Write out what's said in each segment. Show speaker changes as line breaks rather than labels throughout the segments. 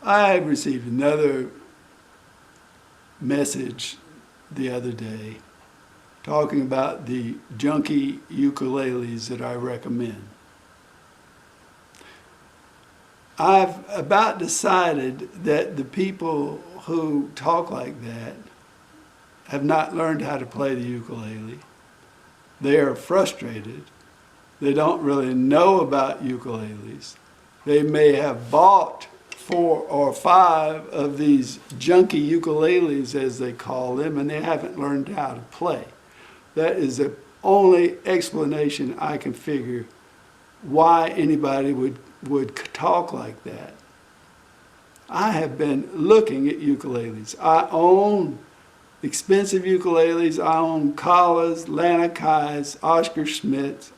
I received another message the other day talking about the Junky ukuleles that I recommend. I've about decided that the people who talk like that have not learned how to play the ukulele. They are frustrated. They don't really know about ukuleles. They may have bought 4 or 5 of these junky ukuleles, as they call them, and they haven't learned how to play. That is the only explanation I can figure why anybody would talk like that. I have been looking at ukuleles. I own expensive ukuleles. I own Kala's, Lanikai's, Oscar Schmidt's.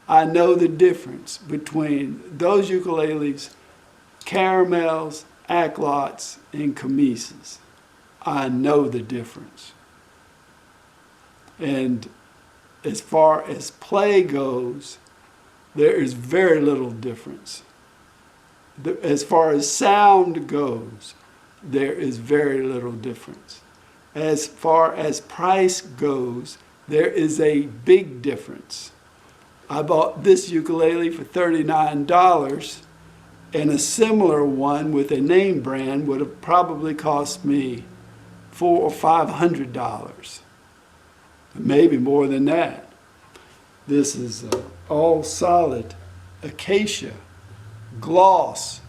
I know the difference between those ukuleles, caramels, Aklots, and Kmises. I know the difference. And as far as play goes, there is very little difference. As far as sound goes, there is very little difference. As far as price goes, there is a big difference. I bought this ukulele for $39, and a similar one with a name brand would have probably cost me $400 or $500. Maybe more than that. This is all solid acacia, gloss.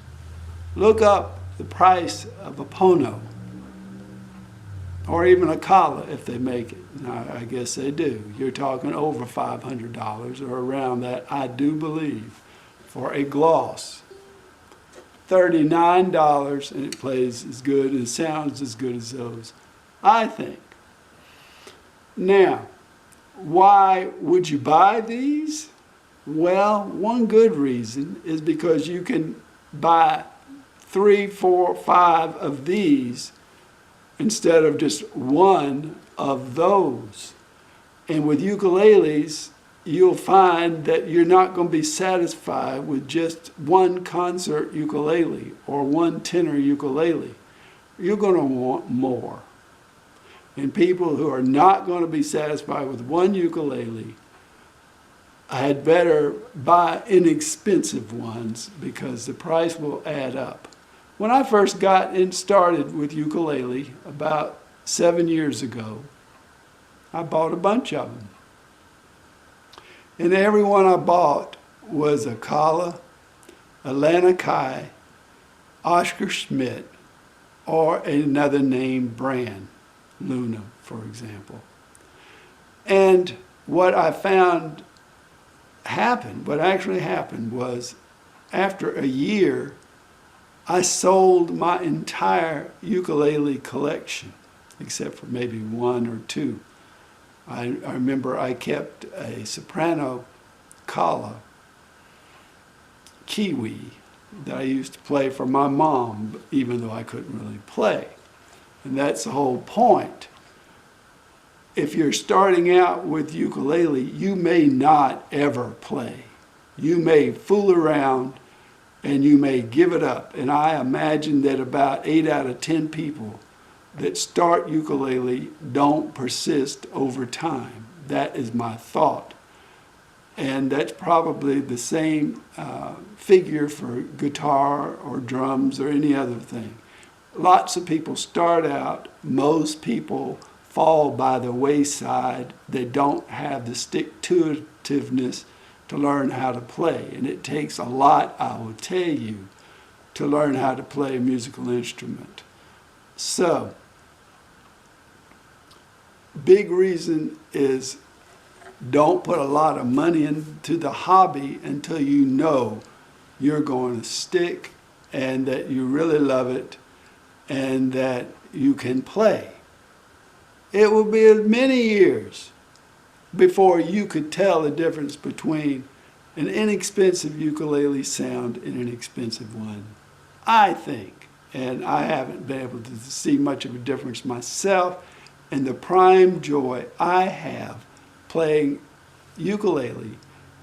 Look up the price of a Pono, or even a Kala if they make it. Now, I guess they do. You're talking over $500 or around that, I do believe, for a gloss. $39, and it plays as good and sounds as good as those, I think. Now, why would you buy these? Well, one good reason is because you can buy 3, 4, 5 of these instead of just one of those. And with ukuleles, you'll find that you're not going to be satisfied with just one concert ukulele or one tenor ukulele. You're going to want more. And people who are not going to be satisfied with one ukulele had better buy inexpensive ones because the price will add up. When I first got started with ukulele about 7 years ago, I bought a bunch of them. And every one I bought was a Kala, a Lanikai, Oscar Schmidt, or another name brand, Luna, for example. And what I found happened, what actually happened was, after a year, I sold my entire ukulele collection, except for maybe 1 or 2. I remember I kept a soprano Kala Kiwi that I used to play for my mom, even though I couldn't really play. And that's the whole point. If you're starting out with ukulele, you may not ever play. You may fool around and you may give it up. And I imagine that about 8 out of 10 people that start ukulele don't persist over time. That is my thought. And that's probably the same figure for guitar or drums or any other thing. Lots of people start out, most people fall by the wayside. They don't have the stick-to-itiveness to learn how to play. And it takes a lot, I will tell you, to learn how to play a musical instrument. So, big reason is don't put a lot of money into the hobby until you know you're going to stick and that you really love it and that you can play. It will be many years before you could tell the difference between an inexpensive ukulele sound and an expensive one, I think. And I haven't been able to see much of a difference myself. And the prime joy I have playing ukulele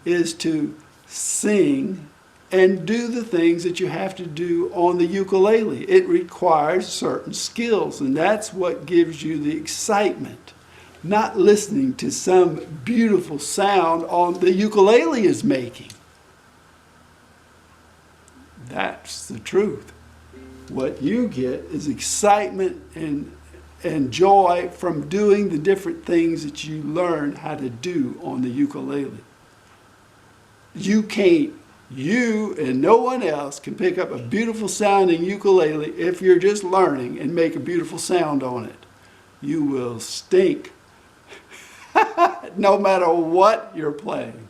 is to sing and do the things that you have to do on the ukulele. It requires certain skills, and that's what gives you the excitement. Not listening to some beautiful sound on the ukulele is making. That's the truth. What you get is excitement and joy from doing the different things that you learn how to do on the ukulele. You and no one else can pick up a beautiful sounding ukulele if you're just learning and make a beautiful sound on it. You will stink no matter what you're playing.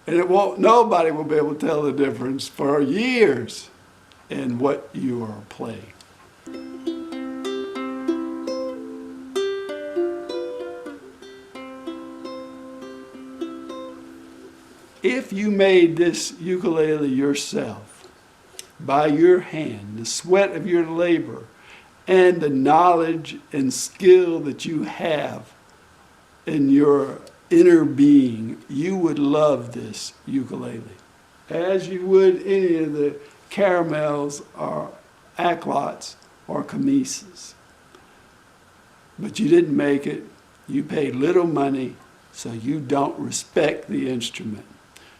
And nobody will be able to tell the difference for years in what you are playing. If you made this ukulele yourself, by your hand, the sweat of your labor, and the knowledge and skill that you have in your inner being, you would love this ukulele, as you would any of the caramels or Aklots or Kmises. But you didn't make it. You paid little money, so you don't respect the instrument.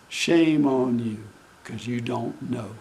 Shame on you, because you don't know.